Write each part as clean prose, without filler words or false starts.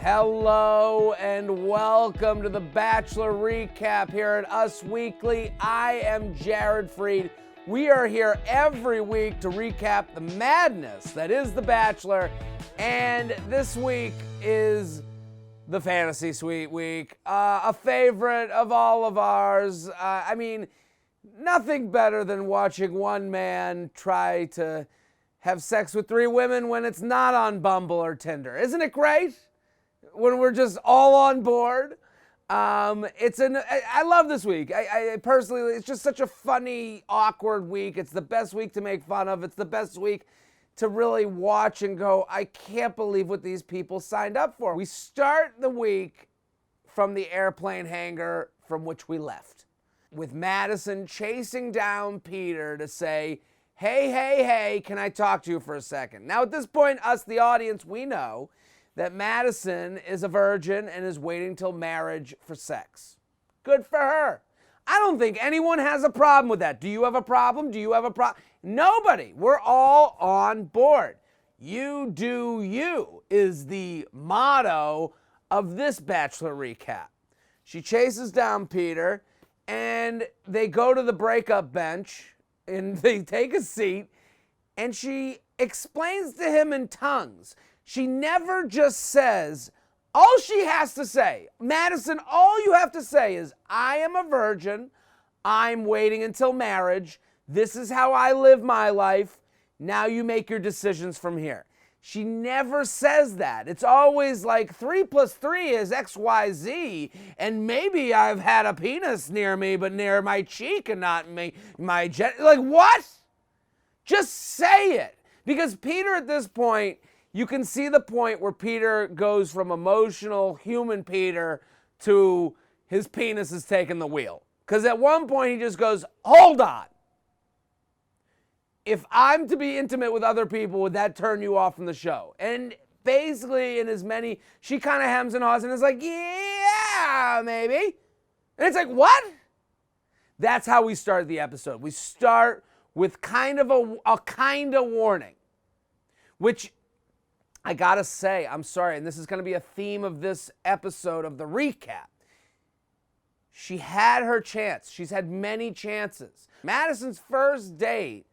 Hello and welcome to the Bachelor Recap here at Us Weekly. I am Jared Freid. We are here every week to recap the madness that is The Bachelor, and this week is the Fantasy Suite week, a favorite of all of ours. Nothing better than watching one man try to have sex with three women when it's not on Bumble or Tinder. Isn't it great? When we're just all on board. I love this week. I personally, it's just such a funny, awkward week. It's the best week to make fun of. It's the best week to really watch and go, I can't believe what these people signed up for. We start the week from the airplane hangar from which we left, with Madison chasing down Peter to say, hey, can I talk to you for a second? Now, at this point, us, the audience, we know that Madison is a virgin and is waiting till marriage for sex. Good for her. I don't think anyone has a problem with that. Do you have a problem? Do you have a problem? Nobody. We're all on board. You do you is the motto of this Bachelor recap. She chases down Peter and they go to the breakup bench and they take a seat and she explains to him in tongues. She never just says, all she has to say, Madison, all you have to say is, I am a virgin, I'm waiting until marriage, this is how I live my life, now you make your decisions from here. She never says that. It's always like 3 + 3 is XYZ, and maybe I've had a penis near me, but near my cheek and not my like what? Just say it. Because Peter at this point, you can see the point where Peter goes from emotional, human Peter to his penis is taking the wheel. Because at one point he just goes, hold on. If I'm to be intimate with other people, would that turn you off from the show? And basically she kind of hems and haws and is like, yeah, maybe. And it's like, what? That's how we start the episode. We start with kind of a warning, which I gotta say, I'm sorry, and this is gonna be a theme of this episode of the recap. She had her chance. She's had many chances. Madison's first date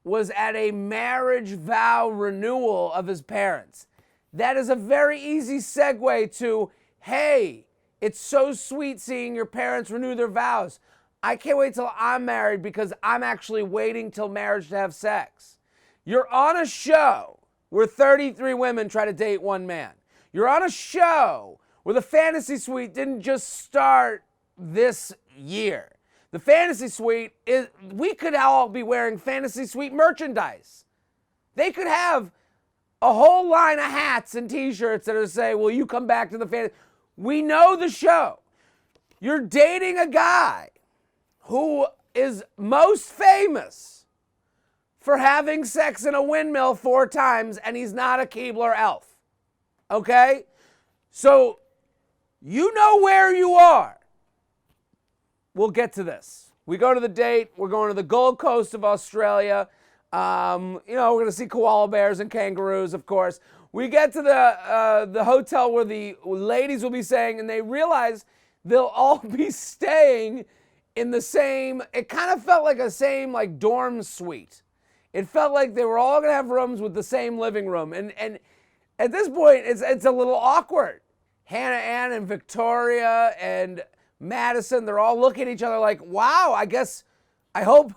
was at a marriage vow renewal of his parents. That is a very easy segue to, hey, it's so sweet seeing your parents renew their vows. I can't wait till I'm married because I'm actually waiting till marriage to have sex. You're on a show where 33 women try to date one man. You're on a show where the Fantasy Suite didn't just start this year. The Fantasy Suite is, we could all be wearing Fantasy Suite merchandise. They could have a whole line of hats and t-shirts that are say, will you come back to the Fantasy? We know the show. You're dating a guy who is most famous for having sex in a windmill 4 times, and he's not a Keebler elf. Okay? So, you know where you are. We'll get to this. We go to the date. We're going to the Gold Coast of Australia. We're going to see koala bears and kangaroos, of course. We get to the hotel where the ladies will be staying, and they realize they'll all be staying in the same, it kind of felt like a same like dorm suite. It felt like they were all going to have rooms with the same living room. And at this point, it's a little awkward. Hannah Ann and Victoria and Madison, they're all looking at each other like, wow, I hope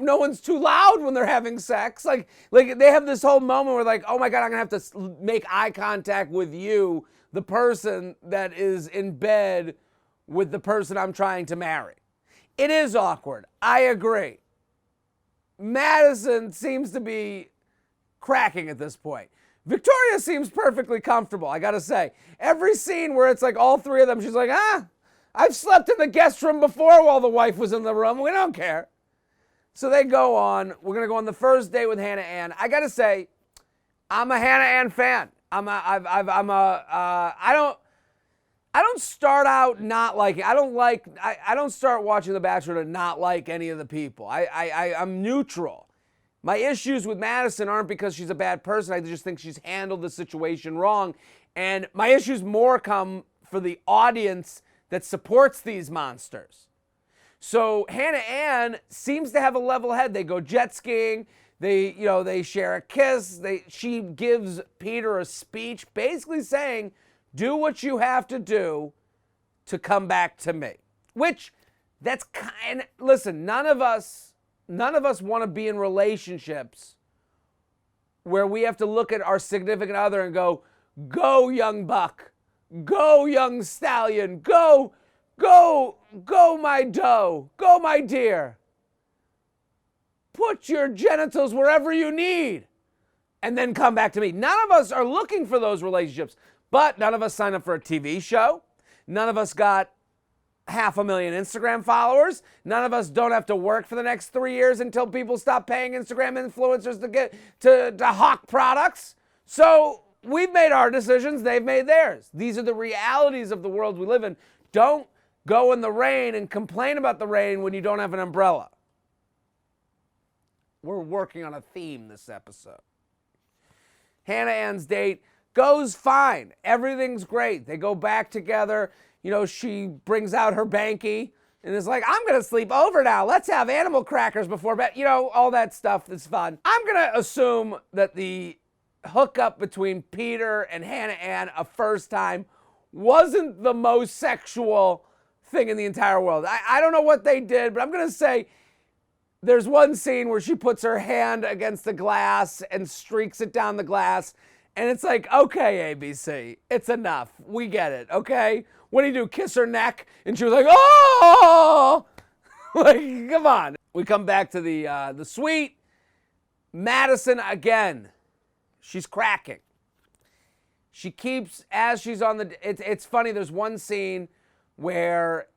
no one's too loud when they're having sex. Like they have this whole moment where like, oh my God, I'm going to have to make eye contact with you, the person that is in bed with the person I'm trying to marry. It is awkward. I agree. Madison seems to be cracking at this point. Victoria seems perfectly comfortable, I gotta say. Every scene where it's like all 3 of them, she's like, I've slept in the guest room before while the wife was in the room. We don't care. So they go on. We're gonna go on the first date with Hannah Ann. I gotta say, I'm a Hannah Ann fan. I don't start out not liking. I don't start watching The Bachelor to not like any of the people. I'm neutral. My issues with Madison aren't because she's a bad person. I just think she's handled the situation wrong. And my issues more come for the audience that supports these monsters. So Hannah Ann seems to have a level head. They go jet skiing. They share a kiss. She gives Peter a speech basically saying, do what you have to do to come back to me. Which, listen, none of us want to be in relationships where we have to look at our significant other and go young buck, go young stallion, go my doe, go my deer. Put your genitals wherever you need and then come back to me. None of us are looking for those relationships, but none of us signed up for a TV show. None of us got 500,000 Instagram followers. None of us don't have to work for the next 3 years until people stop paying Instagram influencers to get to hawk products. So we've made our decisions. They've made theirs. These are the realities of the world we live in. Don't go in the rain and complain about the rain when you don't have an umbrella. We're working on a theme this episode. Hannah Ann's date goes fine. Everything's great. They go back together. She brings out her banky and is like, I'm going to sleep over now. Let's have animal crackers before bed. All that stuff is fun. I'm going to assume that the hookup between Peter and Hannah Ann a first time wasn't the most sexual thing in the entire world. I don't know what they did, but I'm going to say there's one scene where she puts her hand against the glass and streaks it down the glass. And it's like, okay, ABC, it's enough. We get it, okay? What do you do, kiss her neck? And she was like, oh! Like, come on. We come back to the suite. Madison, again, she's cracking. She keeps, as she's on it's funny, there's one scene where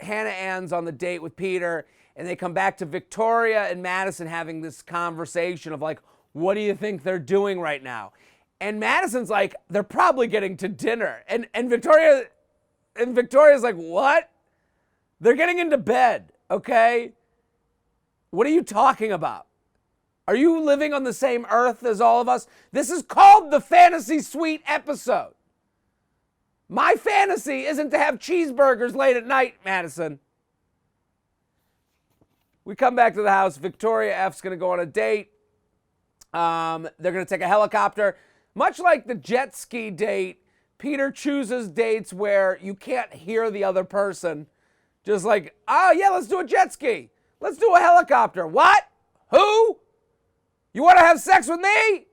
Hannah Ann's on the date with Peter, and they come back to Victoria and Madison having this conversation of like, what do you think they're doing right now? And Madison's like, they're probably getting to dinner. And Victoria's like, what? They're getting into bed, okay? What are you talking about? Are you living on the same earth as all of us? This is called the Fantasy Suite episode. My fantasy isn't to have cheeseburgers late at night, Madison. We come back to the house. Victoria F's going to go on a date. They're going to take a helicopter. Much like the jet ski date, Peter chooses dates where you can't hear the other person. Just like, oh yeah, let's do a jet ski. Let's do a helicopter. What? Who? You want to have sex with me?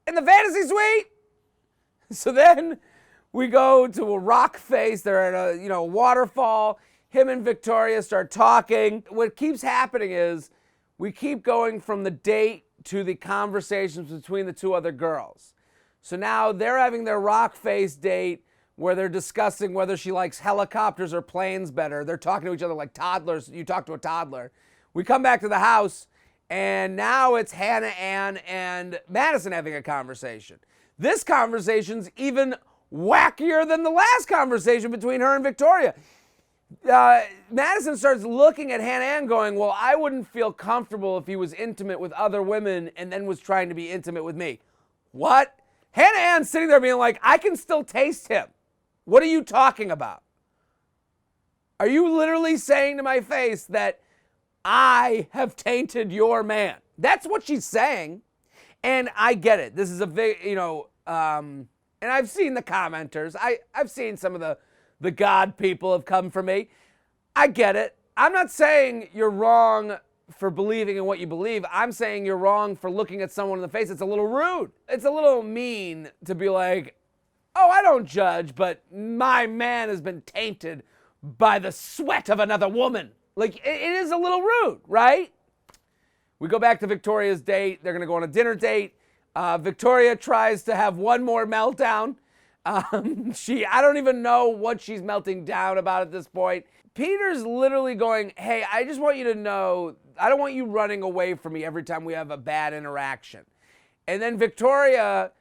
In the fantasy suite? So then we go to a rock face. They're at a waterfall. Him and Victoria start talking. What keeps happening is we keep going from the date to the conversations between the two other girls. So now they're having their rock face date where they're discussing whether she likes helicopters or planes better. They're talking to each other like toddlers. You talk to a toddler. We come back to the house, and now it's Hannah Ann and Madison having a conversation. This conversation's even wackier than the last conversation between her and Victoria. Madison starts looking at Hannah Ann going, well, I wouldn't feel comfortable if he was intimate with other women and then was trying to be intimate with me. What? Hannah Ann's sitting there being like, I can still taste him. What are you talking about? Are you literally saying to my face that I have tainted your man? That's what she's saying. And I get it. This is a big, and I've seen the commenters. I've seen some of the God people have come for me. I get it. I'm not saying you're wrong for believing in what you believe. I'm saying you're wrong for looking at someone in the face. It's a little rude. It's a little mean to be like, oh, I don't judge, but my man has been tainted by the sweat of another woman. Like, it is a little rude, right? We go back to Victoria's date. They're going to go on a dinner date. Victoria tries to have one more meltdown. I don't even know what she's melting down about at this point. Peter's literally going, hey, I just want you to know, I don't want you running away from me every time we have a bad interaction. And then Victoria,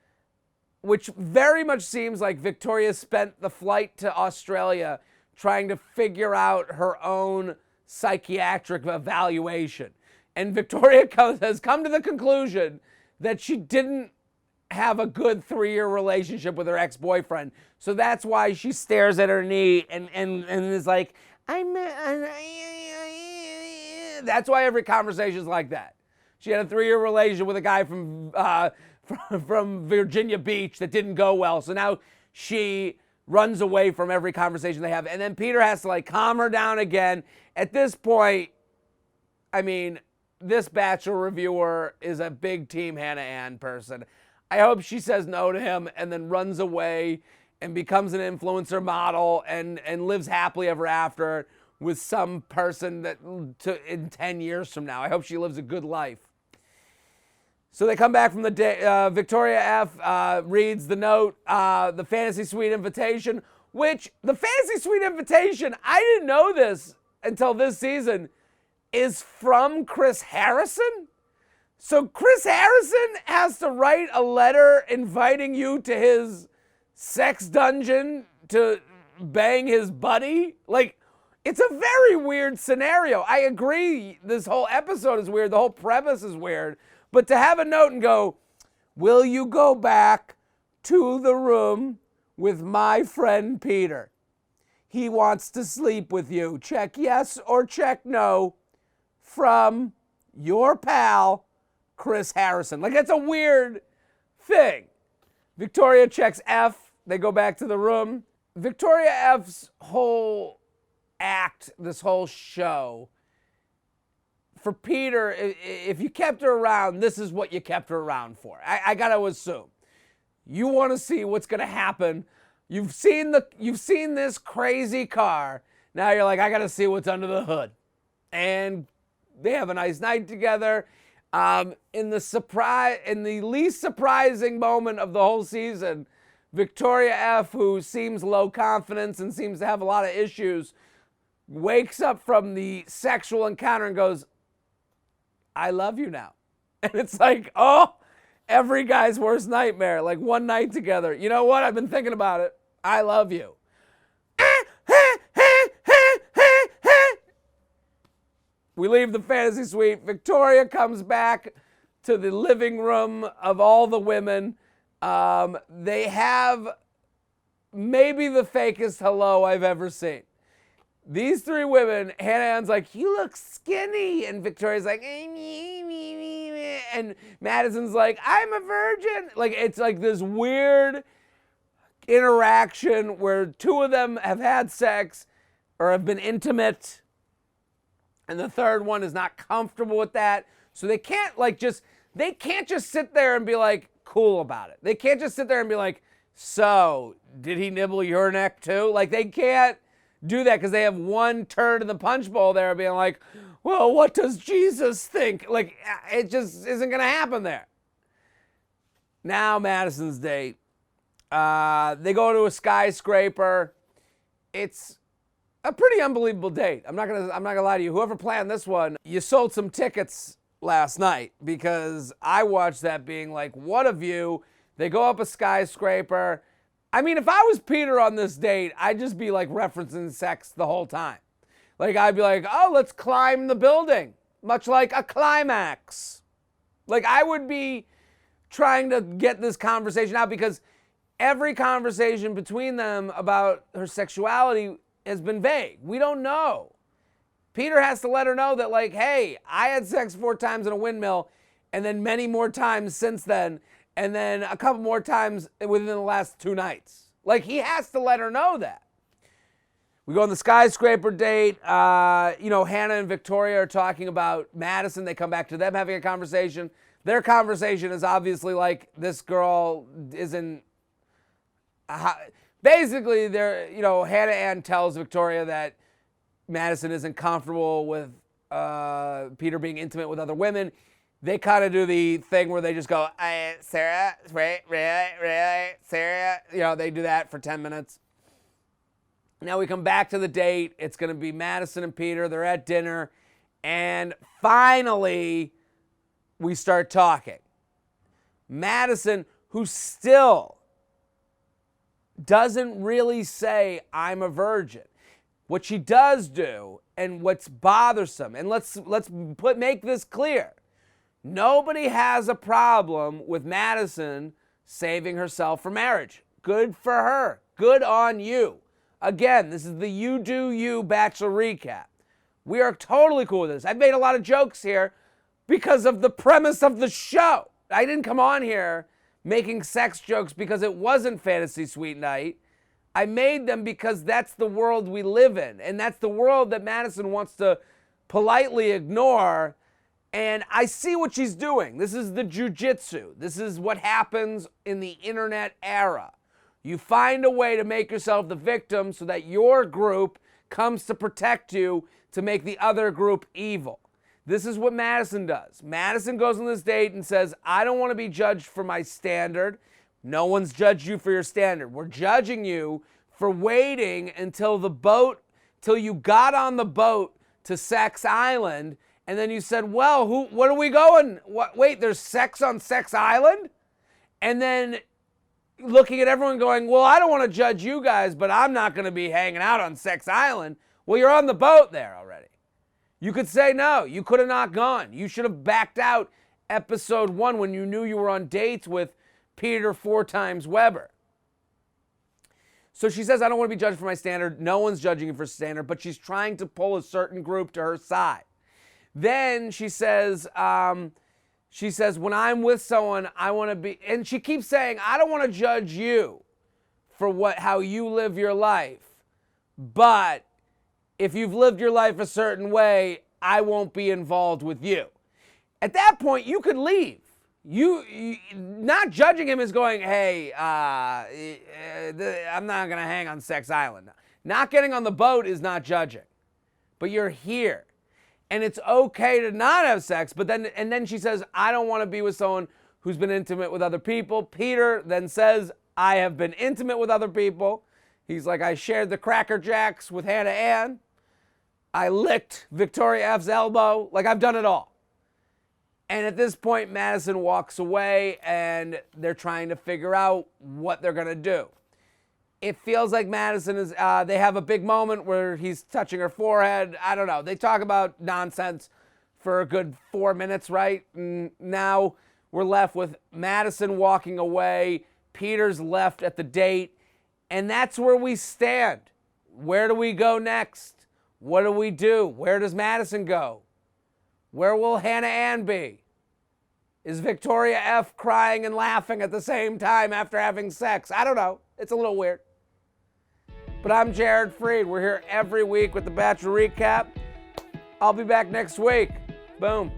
which very much seems like Victoria spent the flight to Australia trying to figure out her own psychiatric evaluation. And Victoria has come to the conclusion that she didn't have a good 3-year relationship with her ex-boyfriend. So that's why she stares at her knee and is like, that's why every conversation is like that. She had a 3-year relationship with a guy from Virginia Beach that didn't go well. So now she runs away from every conversation they have. And then Peter has to like calm her down again. At this point, I mean, this Bachelor reviewer is a big Team Hannah Ann person. I hope she says no to him and then runs away and becomes an influencer model and lives happily ever after with some person that in 10 years from now. I hope she lives a good life. So they come back from the day. Victoria F. Reads the note, the Fantasy Suite invitation, which the Fantasy Suite invitation, I didn't know this until this season, is from Chris Harrison. So Chris Harrison has to write a letter inviting you to his sex dungeon to bang his buddy. Like, it's a very weird scenario. I agree, this whole episode is weird. The whole premise is weird. But to have a note and go, will you go back to the room with my friend Peter? He wants to sleep with you. Check yes or check no from your pal, Chris Harrison. Like, that's a weird thing. Victoria checks F. They go back to the room. Victoria F's whole act, this whole show, for Peter, if you kept her around, this is what you kept her around for. I got to assume. You want to see what's going to happen. You've seen this crazy car. Now you're like, I got to see what's under the hood. And they have a nice night together. In the least surprising moment of the whole season, Victoria F., who seems low confidence and seems to have a lot of issues, wakes up from the sexual encounter and goes, I love you now. And it's like, oh, every guy's worst nightmare. Like, one night together. You know what? I've been thinking about it. I love you. We leave the fantasy suite. Victoria comes back to the living room of all the women. They have maybe the fakest hello I've ever seen. These 3 women, Hannah Ann's like, you look skinny. And Victoria's like, and Madison's like, I'm a virgin. Like, it's like this weird interaction where 2 of them have had sex or have been intimate, and the third one is not comfortable with that. So they can't just sit there and be like cool about it. They can't just sit there and be like, so did he nibble your neck too? Like, they can't do that because they have one turd in the punch bowl there being like, well, what does Jesus think? Like, it just isn't going to happen there. Now Madison's date. They go to a skyscraper. It's a pretty unbelievable date. I'm not gonna lie to you. Whoever planned this one, you sold some tickets last night, because I watched that being like, what a view. They go up a skyscraper. I mean, if I was Peter on this date, I'd just be like referencing sex the whole time. Like, I'd be like, oh, let's climb the building, much like a climax. Like, I would be trying to get this conversation out, because every conversation between them about her sexuality has been vague. We don't know. Peter has to let her know that, like, hey, I had sex 4 times in a windmill, and then many more times since then, and then a couple more times within the last 2 nights. Like, he has to let her know that. We go on the skyscraper date. Hannah and Victoria are talking about Madison. They come back to them having a conversation. Their conversation is obviously like, this girl isn't... Basically, Hannah Ann tells Victoria that Madison isn't comfortable with Peter being intimate with other women. They kind of do the thing where they just go, Sarah, really, Sarah? They do that for 10 minutes. Now we come back to the date. It's going to be Madison and Peter. They're at dinner. And finally, we start talking. Madison, who still doesn't really say, I'm a virgin. What she does do, and what's bothersome, and let's make this clear. Nobody has a problem with Madison saving herself for marriage. Good for her. Good on you. Again, this is the You Do You Bachelor recap. We are totally cool with this. I've made a lot of jokes here because of the premise of the show. I didn't come on here making sex jokes because it wasn't Fantasy Suite Night. I made them because that's the world we live in, and that's the world that Madison wants to politely ignore. And I see what she's doing. This is the jujitsu. This is what happens in the internet era. You find a way to make yourself the victim so that your group comes to protect you to make the other group evil. This is what Madison does. Madison goes on this date and says, I don't want to be judged for my standard. No one's judged you for your standard. We're judging you for waiting until till you got on the boat to Sex Island, and then you said, well, what are we going? Wait, there's sex on Sex Island? And then looking at everyone going, well, I don't want to judge you guys, but I'm not going to be hanging out on Sex Island. Well, you're on the boat there already. You could say no. You could have not gone. You should have backed out episode 1 when you knew you were on dates with Peter 4 times Weber. So she says, I don't want to be judged for my standard. No one's judging you for standard, but she's trying to pull a certain group to her side. Then she says, when I'm with someone, I want to be, and she keeps saying, I don't want to judge you for how you live your life, but if you've lived your life a certain way, I won't be involved with you. At that point, you could leave. You not judging him is going, hey, I'm not going to hang on Sex Island. Not getting on the boat is not judging, but you're here. And it's okay to not have sex, but then she says, I don't want to be with someone who's been intimate with other people. Peter then says, I have been intimate with other people. He's like, I shared the Cracker Jacks with Hannah Ann. I licked Victoria F's elbow. Like, I've done it all. And at this point, Madison walks away, and they're trying to figure out what they're going to do. It feels like Madison is, they have a big moment where he's touching her forehead. I don't know. They talk about nonsense for a good 4 minutes, right? And now we're left with Madison walking away. Peter's left at the date. And that's where we stand. Where do we go next? What do we do? Where does Madison go? Where will Hannah Ann be? Is Victoria F crying and laughing at the same time after having sex? I don't know. It's a little weird. But I'm Jared Freid. We're here every week with the Bachelor Recap. I'll be back next week. Boom.